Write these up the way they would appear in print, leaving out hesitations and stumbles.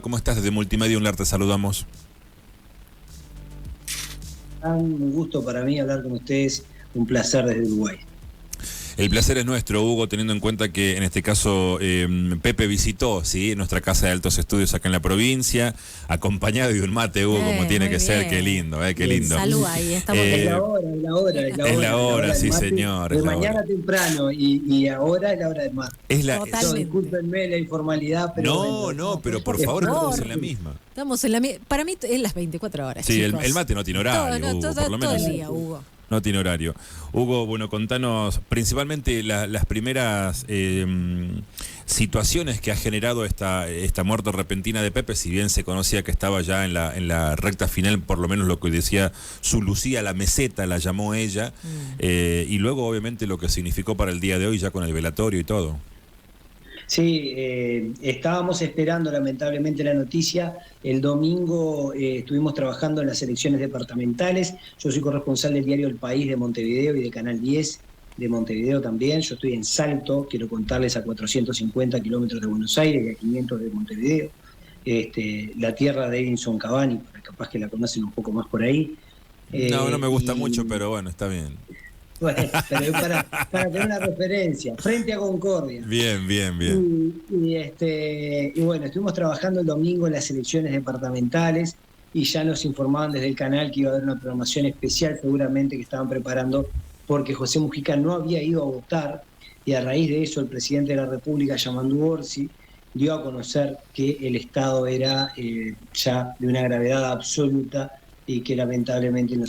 ¿Cómo estás? Desde Multimedia UNLAR te saludamos. Un gusto para mí hablar con ustedes, un placer desde Uruguay. El placer es nuestro, Hugo, teniendo en cuenta que en este caso Pepe visitó, ¿sí?, nuestra casa de altos estudios acá en la provincia, acompañado de un mate, Hugo, como tiene que ser. Qué lindo, qué lindo. Salud ahí, estamos Es la hora, Es la hora, sí, señor. De mañana temprano y ahora es la hora del mate. Totalmente. Discúlpenme la informalidad, pero... No, pero por favor, estamos en la misma. Estamos en la misma. Para mí es las 24 horas. Sí, chicos. el mate no tiene horario, Hugo, por lo menos. Todo el día, Hugo. No tiene horario. Hugo, bueno, contanos principalmente las primeras situaciones que ha generado esta muerte repentina de Pepe, si bien se conocía que estaba ya en la recta final, por lo menos lo que decía su Lucía, la meseta, la llamó ella, y luego obviamente lo que significó para el día de hoy ya con el velatorio y todo. Sí, estábamos esperando lamentablemente la noticia. El domingo estuvimos trabajando en las elecciones departamentales. Yo soy corresponsal del diario El País de Montevideo y de Canal 10 de Montevideo también. Yo estoy en Salto, quiero contarles, a 450 kilómetros de Buenos Aires y a 500 de Montevideo. La tierra de Edinson Cavani, capaz que la conocen un poco más por ahí. No me gusta mucho, pero bueno, está bien. Bueno, pero es para tener una referencia, frente a Concordia. Bien. Y bueno, estuvimos trabajando el domingo en las elecciones departamentales y ya nos informaban desde el canal que iba a haber una programación especial seguramente que estaban preparando porque José Mujica no había ido a votar y a raíz de eso el presidente de la República, Yamandu Orsi, dio a conocer que el estado era ya de una gravedad absoluta y que lamentablemente en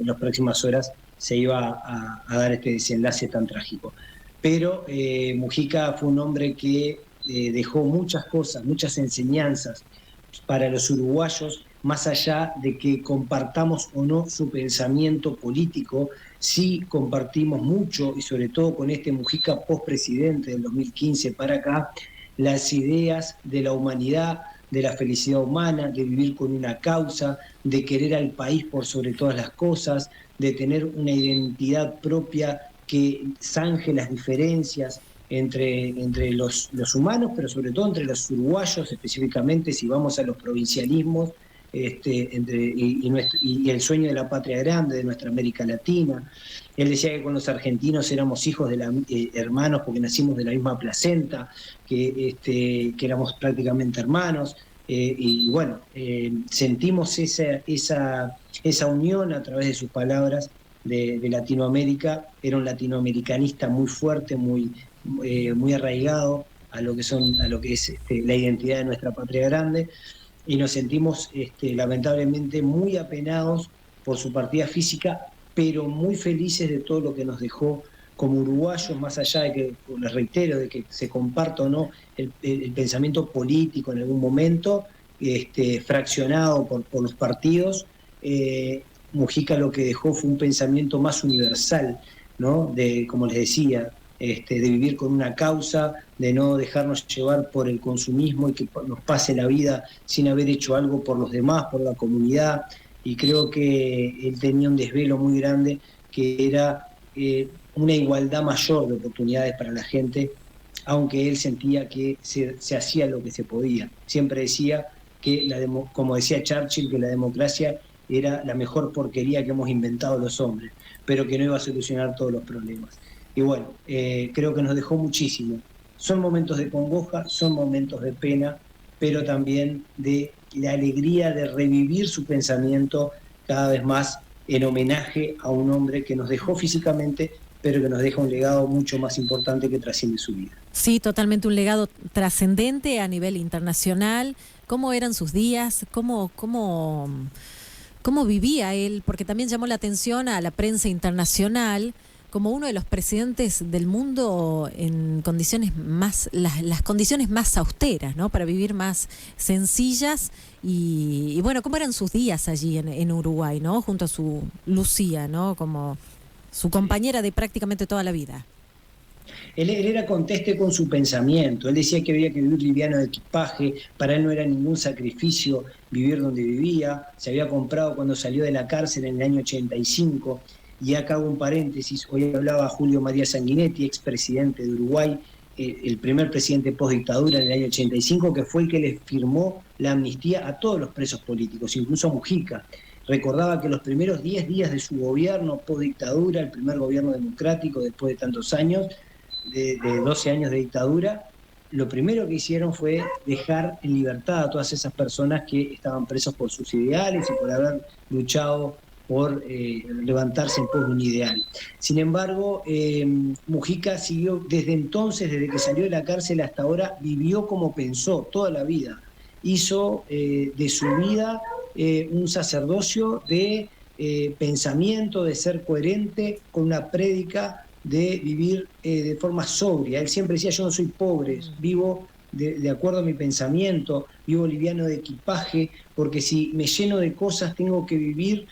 las próximas horas se iba a dar este desenlace tan trágico. Pero Mujica fue un hombre que dejó muchas cosas, muchas enseñanzas para los uruguayos, más allá de que compartamos o no su pensamiento político. Sí compartimos mucho, y sobre todo con este Mujica postpresidente del 2015 para acá, las ideas de la humanidad, de la felicidad humana, de vivir con una causa, de querer al país por sobre todas las cosas, de tener una identidad propia que zanje las diferencias entre los humanos, pero sobre todo entre los uruguayos, específicamente si vamos a los provincialismos, y el sueño de la patria grande, de nuestra América Latina. Él decía que con los argentinos éramos hijos de hermanos porque nacimos de la misma placenta, que éramos prácticamente hermanos. Y bueno, sentimos esa unión a través de sus palabras de Latinoamérica. Era un latinoamericanista muy fuerte, muy arraigado a lo que es la identidad de nuestra patria grande, y nos sentimos lamentablemente muy apenados por su partida física, pero muy felices de todo lo que nos dejó como uruguayos, más allá de que, les reitero, de que se comparta o no el pensamiento político en algún momento, fraccionado por los partidos. Mujica lo que dejó fue un pensamiento más universal, ¿no? Como les decía, de vivir con una causa, de no dejarnos llevar por el consumismo y que nos pase la vida sin haber hecho algo por los demás, por la comunidad. Y creo que él tenía un desvelo muy grande, que era una igualdad mayor de oportunidades para la gente, aunque él sentía que se hacía lo que se podía. Siempre decía que, como decía Churchill, que la democracia era la mejor porquería que hemos inventado los hombres, pero que no iba a solucionar todos los problemas. Y bueno, creo que nos dejó muchísimo. Son momentos de congoja, son momentos de pena, pero también de la alegría de revivir su pensamiento cada vez más en homenaje a un hombre que nos dejó físicamente, pero que nos deja un legado mucho más importante que trasciende su vida. Sí, totalmente un legado trascendente a nivel internacional. ¿Cómo eran sus días? ¿Cómo vivía él? Porque también llamó la atención a la prensa internacional como uno de los presidentes del mundo en condiciones más, las condiciones más austeras, ¿no? Para vivir más sencillas y bueno, ¿cómo eran sus días allí en Uruguay, ¿no? Junto a su Lucía, ¿no? Como su compañera de prácticamente toda la vida. Él era conteste con su pensamiento. Él decía que había que vivir liviano de equipaje. Para él no era ningún sacrificio vivir donde vivía. Se había comprado cuando salió de la cárcel en el año 85. Y acá hago un paréntesis. Hoy hablaba Julio María Sanguinetti, expresidente de Uruguay, el primer presidente post-dictadura en el año 85, que fue el que le firmó la amnistía a todos los presos políticos, incluso a Mujica. Recordaba que los primeros 10 días de su gobierno post-dictadura, el primer gobierno democrático después de tantos años, de 12 años de dictadura, lo primero que hicieron fue dejar en libertad a todas esas personas que estaban presos por sus ideales y por haber luchado por levantarse en pos de un ideal. Sin embargo, Mujica siguió desde entonces, desde que salió de la cárcel hasta ahora, vivió como pensó toda la vida. Hizo de su vida un sacerdocio de pensamiento, de ser coherente con una prédica, de vivir de forma sobria. Él siempre decía: yo no soy pobre, vivo de acuerdo a mi pensamiento, vivo liviano de equipaje, porque si me lleno de cosas tengo que vivir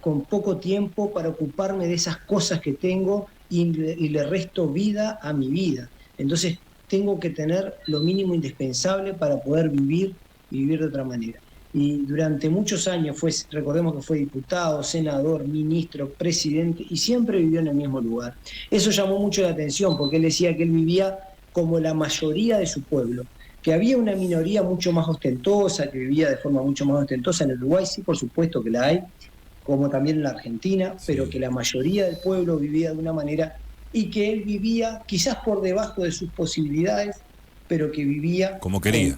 con poco tiempo para ocuparme de esas cosas que tengo y le resto vida a mi vida. Entonces tengo que tener lo mínimo indispensable para poder vivir y vivir de otra manera. Y durante muchos años recordemos que fue diputado, senador, ministro, presidente, y siempre vivió en el mismo lugar. Eso llamó mucho la atención, porque él decía que él vivía como la mayoría de su pueblo, que había una minoría mucho más ostentosa, que vivía de forma mucho más ostentosa en el Uruguay, sí, por supuesto que la hay, como también en la Argentina, pero que la mayoría del pueblo vivía de una manera, y que él vivía quizás por debajo de sus posibilidades, pero que vivía como quería,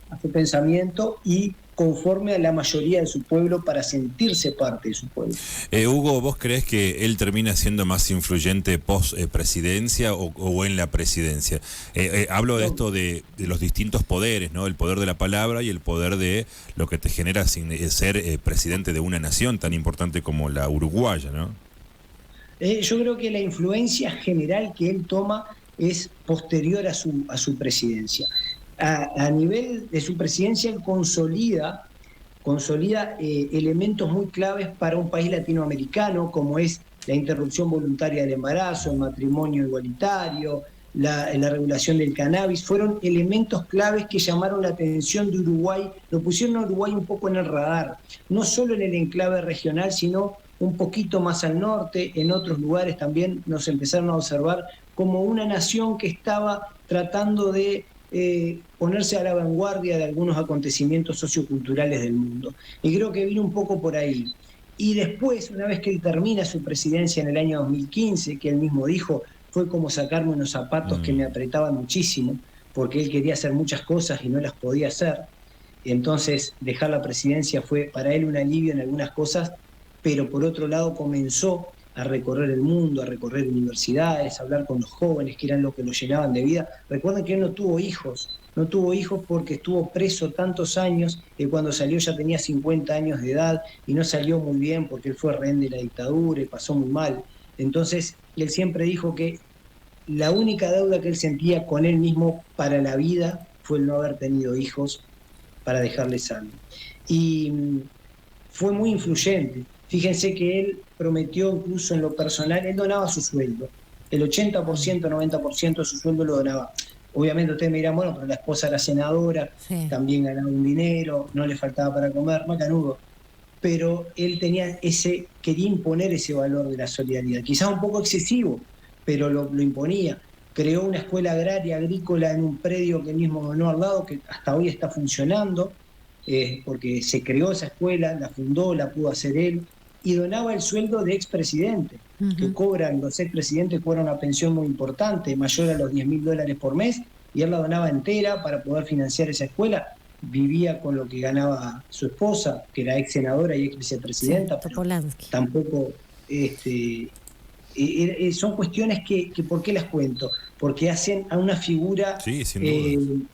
a su pensamiento y conforme a la mayoría de su pueblo para sentirse parte de su pueblo. Hugo, ¿vos creés que él termina siendo más influyente post-presidencia o en la presidencia? Hablo de esto de los distintos poderes, ¿no? El poder de la palabra y el poder de lo que te genera ser presidente de una nación tan importante como la uruguaya, ¿no? Yo creo que la influencia general que él toma es posterior a su presidencia. A nivel de su presidencia, él consolida elementos muy claves para un país latinoamericano, como es la interrupción voluntaria del embarazo, el matrimonio igualitario, la regulación del cannabis. Fueron elementos claves que llamaron la atención de Uruguay, lo pusieron a Uruguay un poco en el radar, no solo en el enclave regional, sino un poquito más al norte. En otros lugares también nos empezaron a observar como una nación que estaba tratando de ponerse a la vanguardia de algunos acontecimientos socioculturales del mundo. Y creo que vino un poco por ahí. Y después, una vez que él termina su presidencia en el año 2015, que él mismo dijo, fue como sacarme unos zapatos que me apretaban muchísimo, porque él quería hacer muchas cosas y no las podía hacer. Entonces, dejar la presidencia fue para él un alivio en algunas cosas, pero por otro lado comenzó a recorrer el mundo, a recorrer universidades, a hablar con los jóvenes, que eran lo que lo llenaban de vida. Recuerden que él no tuvo hijos porque estuvo preso tantos años, que cuando salió ya tenía 50 años de edad y no salió muy bien porque él fue rehén de la dictadura y pasó muy mal. Entonces, él siempre dijo que la única deuda que él sentía con él mismo para la vida fue el no haber tenido hijos para dejarles algo. Y fue muy influyente. Fíjense que él prometió, incluso en lo personal, él donaba su sueldo. El 80%, 90% de su sueldo lo donaba. Obviamente ustedes me dirán, bueno, pero la esposa era senadora, sí, también ganaba un dinero, no le faltaba para comer, macanudo. Pero él quería imponer ese valor de la solidaridad. Quizás un poco excesivo, pero lo imponía. Creó una escuela agraria, agrícola, en un predio que él mismo donó al lado, que hasta hoy está funcionando, porque se creó esa escuela, la fundó, la pudo hacer él, y donaba el sueldo de expresidente, que los expresidentes cobran una pensión muy importante, mayor a los $10.000 por mes, y él la donaba entera para poder financiar esa escuela. Vivía con lo que ganaba su esposa, que era ex senadora y ex vicepresidenta, sí, pero tampoco... son cuestiones que, ¿por qué las cuento? Porque hacen a una figura sí, sin duda,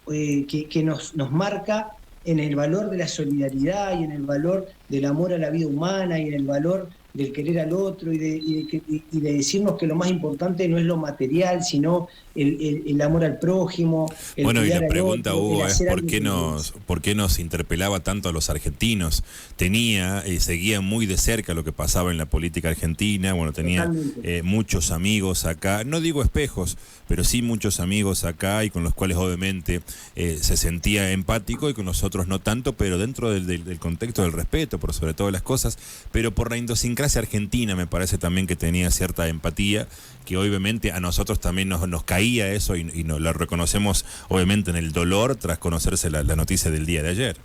que nos marca en el valor de la solidaridad y en el valor del amor a la vida humana y en el valor del querer al otro y de decirnos que lo más importante no es lo material, sino el amor al prójimo. Bueno, y la pregunta, Hugo, es ¿por qué nos interpelaba tanto a los argentinos? Tenía, seguía muy de cerca lo que pasaba en la política argentina, bueno, tenía muchos amigos acá, no digo espejos, pero sí muchos amigos acá y con los cuales obviamente se sentía empático y con nosotros no tanto, pero dentro del contexto del respeto, por sobre todas las cosas, pero por la idiosincrasia clase argentina me parece también que tenía cierta empatía, que obviamente a nosotros también nos caía eso y nos lo reconocemos obviamente en el dolor tras conocerse la noticia del día de ayer.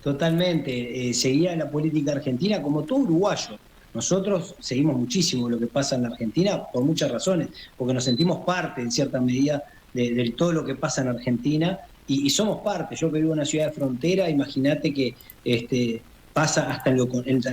Totalmente, seguía la política argentina como todo uruguayo. Nosotros seguimos muchísimo lo que pasa en la Argentina por muchas razones, porque nos sentimos parte en cierta medida de todo lo que pasa en Argentina y somos parte. Yo que vivo en una ciudad de frontera, imagínate que pasa hasta en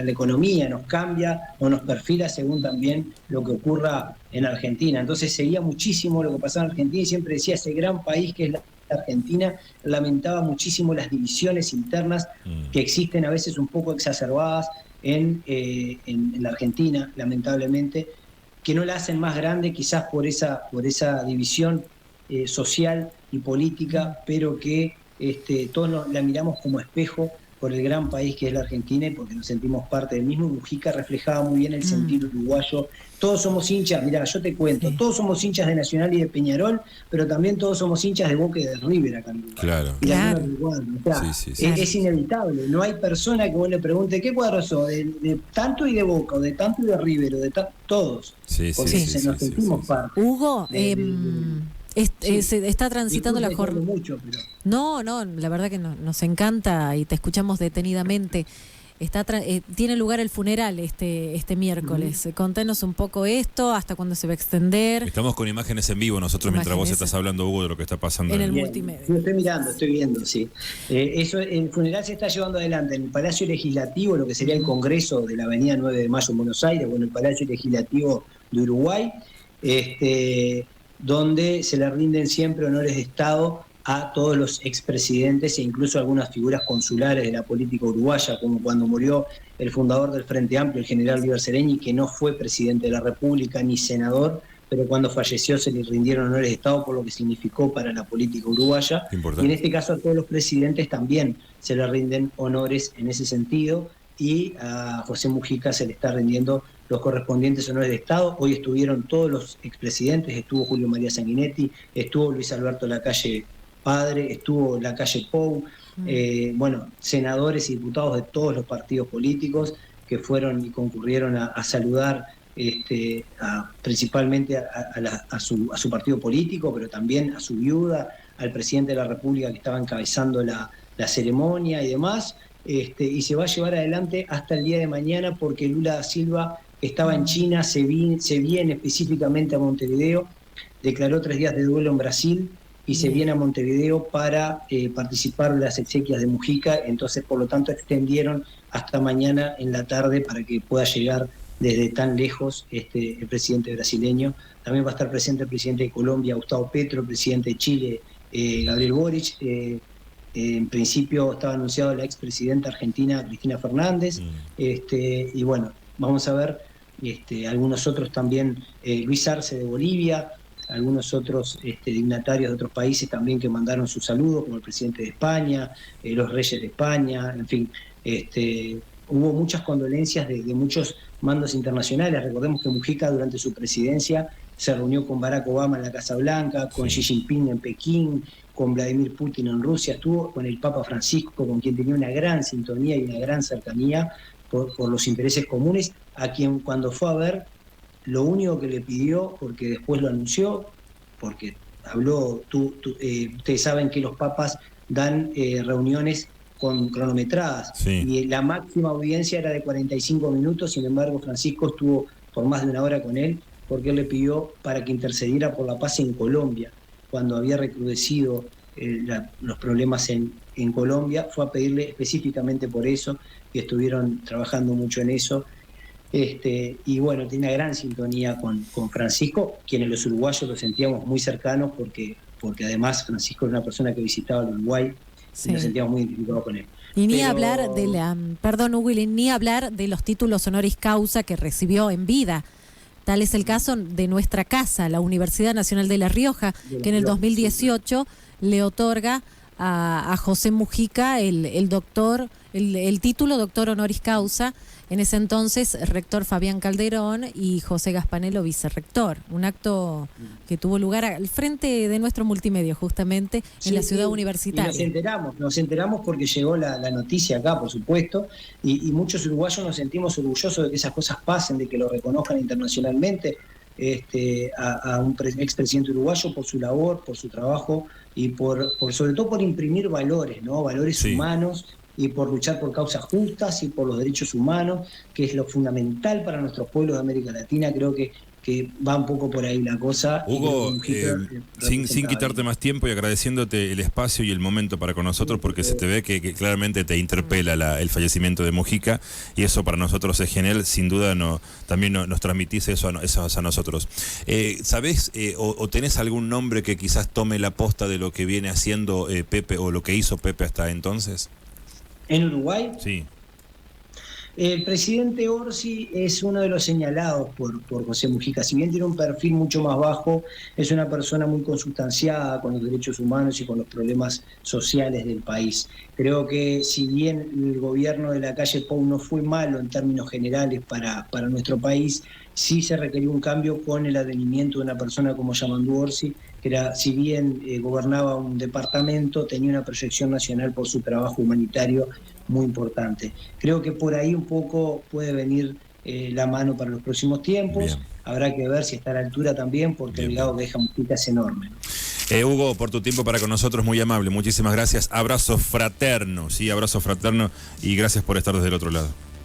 la economía, nos cambia o nos perfila según también lo que ocurra en Argentina. Entonces seguía muchísimo lo que pasaba en Argentina y siempre decía, ese gran país que es la Argentina, lamentaba muchísimo las divisiones internas que existen a veces un poco exacerbadas en la Argentina, lamentablemente, que no la hacen más grande quizás por esa división social y política, pero que todos la miramos como espejo por el gran país que es la Argentina y porque nos sentimos parte del mismo. Mujica reflejaba muy bien el sentir uruguayo. Todos somos hinchas, mirá, yo te cuento, todos somos hinchas de Nacional y de Peñarol, pero también todos somos hinchas de Boca y de River acá en Uruguay. Claro. Claro. O sea, es inevitable, no hay persona que vos le pregunte ¿qué cuadro sos? De tanto y de Boca, o de tanto y de River, o de todos. Porque nos sentimos parte. Hugo, se está transitando la jornada. No, la verdad que nos encanta y te escuchamos detenidamente. Tiene lugar el funeral este miércoles. Contanos un poco esto, hasta cuándo se va a extender. Estamos con imágenes en vivo nosotros mientras vos estás hablando, Hugo, de lo que está pasando en el multimedia. Lo estoy mirando, estoy viendo, sí. El funeral se está llevando adelante en el Palacio Legislativo, lo que sería el Congreso de la Avenida 9 de Mayo en Buenos Aires, bueno, el Palacio Legislativo de Uruguay, donde se le rinden siempre honores de Estado a todos los expresidentes e incluso algunas figuras consulares de la política uruguaya, como cuando murió el fundador del Frente Amplio, el general Oliver Sereñi, que no fue presidente de la República ni senador, pero cuando falleció se le rindieron honores de Estado por lo que significó para la política uruguaya. Importante. Y en este caso a todos los presidentes también se le rinden honores en ese sentido, y a José Mujica se le está rindiendo los correspondientes honores de Estado. Hoy estuvieron todos los expresidentes, estuvo Julio María Sanguinetti, estuvo Luis Alberto Lacalle Padre, estuvo Lacalle Pou, senadores y diputados de todos los partidos políticos que fueron y concurrieron a saludar principalmente a su partido político, pero también a su viuda, al presidente de la República que estaba encabezando la ceremonia y demás, y se va a llevar adelante hasta el día de mañana porque Lula da Silva estaba en China, se viene específicamente a Montevideo, declaró 3 días de duelo en Brasil y se viene a Montevideo para participar de las exequias de Mujica. Entonces, por lo tanto, extendieron hasta mañana en la tarde para que pueda llegar desde tan lejos el presidente brasileño. También va a estar presente el presidente de Colombia, Gustavo Petro, el presidente de Chile, Gabriel Boric. En principio estaba anunciado la expresidenta argentina, Cristina Fernández. Y bueno, vamos a ver algunos otros también, Luis Arce de Bolivia, algunos otros dignatarios de otros países también que mandaron su saludo, como el presidente de España, los reyes de España, en fin. Hubo muchas condolencias de muchos mandos internacionales. Recordemos que Mujica durante su presidencia se reunió con Barack Obama en la Casa Blanca, con Xi Jinping en Pekín, con Vladimir Putin en Rusia, estuvo con el Papa Francisco, con quien tenía una gran sintonía y una gran cercanía por los intereses comunes, a quien cuando fue a ver, lo único que le pidió, porque después lo anunció, porque habló, ustedes saben que los papas dan reuniones con cronometradas, y la máxima audiencia era de 45 minutos, sin embargo Francisco estuvo por más de 1 hora con él, porque él le pidió para que intercediera por la paz en Colombia, cuando había recrudecido los problemas en Colombia, fue a pedirle específicamente por eso, y estuvieron trabajando mucho en eso. Y bueno, tiene una gran sintonía con Francisco, quienes los uruguayos lo sentíamos muy cercanos, porque además Francisco era una persona que visitaba el Uruguay, y nos sentíamos muy identificados con él. Y ni hablar ni hablar de los títulos honoris causa que recibió en vida. Tal es el caso de nuestra casa, la Universidad Nacional de La Rioja, que en el 2018 le otorga a José Mujica el doctor, el título doctor honoris causa, en ese entonces rector Fabián Calderón y José Gaspanello vicerrector. Un acto que tuvo lugar al frente de nuestro multimedia, justamente, en la ciudad universitaria. Y nos enteramos porque llegó la noticia acá, por supuesto, y muchos uruguayos nos sentimos orgullosos de que esas cosas pasen, de que lo reconozcan internacionalmente. A un expresidente uruguayo por su labor, por su trabajo y por sobre todo por imprimir valores, ¿no? Valores humanos, y por luchar por causas justas y por los derechos humanos, que es lo fundamental para nuestros pueblos de América Latina. Creo que va un poco por ahí la cosa. Hugo, sin quitarte más tiempo y agradeciéndote el espacio y el momento para con nosotros, porque se te ve que claramente te interpela el fallecimiento de Mujica, y eso para nosotros es genial. Sin duda también nos transmitís eso a nosotros. ¿Sabés o tenés algún nombre que quizás tome la posta de lo que viene haciendo Pepe o lo que hizo Pepe hasta entonces? ¿En Uruguay? Sí. El presidente Orsi es uno de los señalados por José Mujica. Si bien tiene un perfil mucho más bajo, es una persona muy consustanciada con los derechos humanos y con los problemas sociales del país. Creo que si bien el gobierno de la calle Pou no fue malo en términos generales para nuestro país, sí se requirió un cambio con el advenimiento de una persona como Yamandú Orsi, que era, si bien gobernaba un departamento, tenía una proyección nacional por su trabajo humanitario muy importante. Creo que por ahí un poco puede venir la mano para los próximos tiempos. Bien. Habrá que ver si está a la altura también, porque el legado que deja Mujica es enorme, ¿no? Hugo, por tu tiempo para con nosotros, muy amable, muchísimas gracias. Abrazo fraterno, sí, abrazo fraterno, y gracias por estar desde el otro lado.